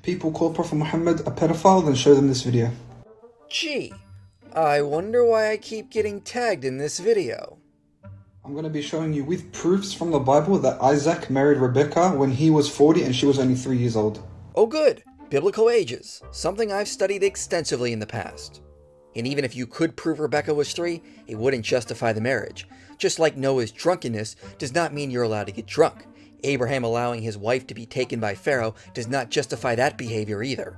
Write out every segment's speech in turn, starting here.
people call Prophet Muhammad a pedophile, then show them this video. Gee, I wonder why I keep getting tagged in this video. I'm going to be showing you with proofs from the Bible that Isaac married Rebekah when he was 40 and she was only 3 years old. Oh good, biblical ages, something I've studied extensively in the past. And even if you could prove Rebekah was 3, it wouldn't justify the marriage. Just like Noah's drunkenness does not mean you're allowed to get drunk. Abraham allowing his wife to be taken by Pharaoh does not justify that behavior either.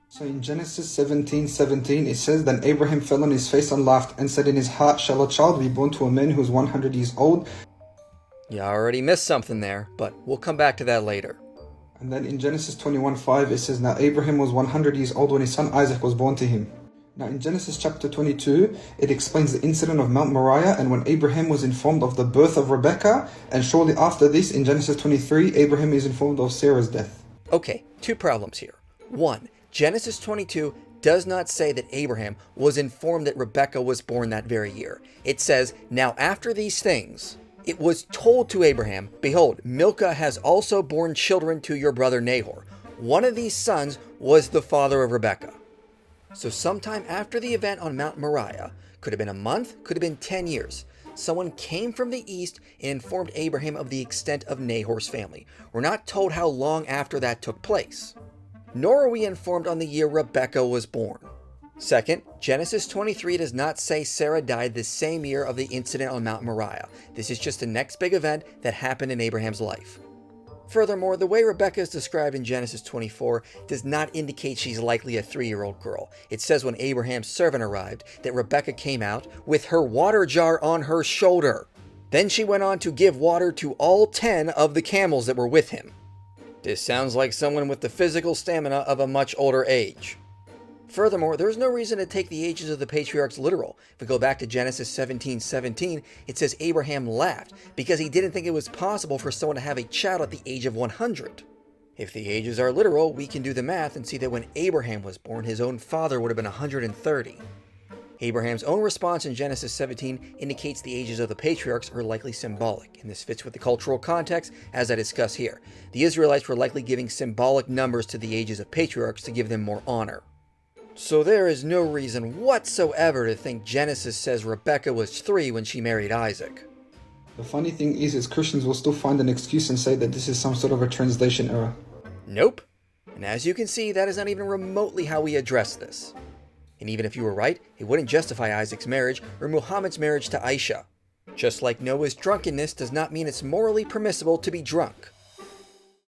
So in Genesis 17:17 it says, "Then Abraham fell on his face and laughed, and said in his heart, shall a child be born to a man who is 100 years old?" You already missed something there, but we'll come back to that later. And then in Genesis 21:5 it says, "Now Abraham was 100 years old when his son Isaac was born to him." Now in Genesis chapter 22, it explains the incident of Mount Moriah and when Abraham was informed of the birth of Rebekah, and shortly after this, in Genesis 23, Abraham is informed of Sarah's death. Okay, two problems here. One, Genesis 22 does not say that Abraham was informed that Rebekah was born that very year. It says, "Now after these things, it was told to Abraham, behold, Milcah has also borne children to your brother Nahor. One of these sons was the father of Rebekah." So sometime after the event on Mount Moriah, could have been a month, could have been 10 years, someone came from the east and informed Abraham of the extent of Nahor's family. We're not told how long after that took place. Nor are we informed on the year Rebekah was born. Second, Genesis 23 does not say Sarah died the same year of the incident on Mount Moriah. This is just the next big event that happened in Abraham's life. Furthermore, the way Rebekah is described in Genesis 24 does not indicate she's likely a 3-year-old girl. It says when Abraham's servant arrived that Rebekah came out with her water jar on her shoulder. Then she went on to give water to all 10 of the camels that were with him. This sounds like someone with the physical stamina of a much older age. Furthermore, there's no reason to take the ages of the patriarchs literal. If we go back to Genesis 17:17, it says Abraham laughed because he didn't think it was possible for someone to have a child at the age of 100. If the ages are literal, we can do the math and see that when Abraham was born, his own father would have been 130. Abraham's own response in Genesis 17 indicates the ages of the patriarchs are likely symbolic, and this fits with the cultural context as I discuss here. The Israelites were likely giving symbolic numbers to the ages of patriarchs to give them more honor. So there is no reason whatsoever to think Genesis says Rebekah was 3 when she married Isaac. The funny thing is Christians will still find an excuse and say that this is some sort of a translation error. Nope. And as you can see, that is not even remotely how we address this. And even if you were right, it wouldn't justify Isaac's marriage or Muhammad's marriage to Aisha. Just like Noah's drunkenness does not mean it's morally permissible to be drunk.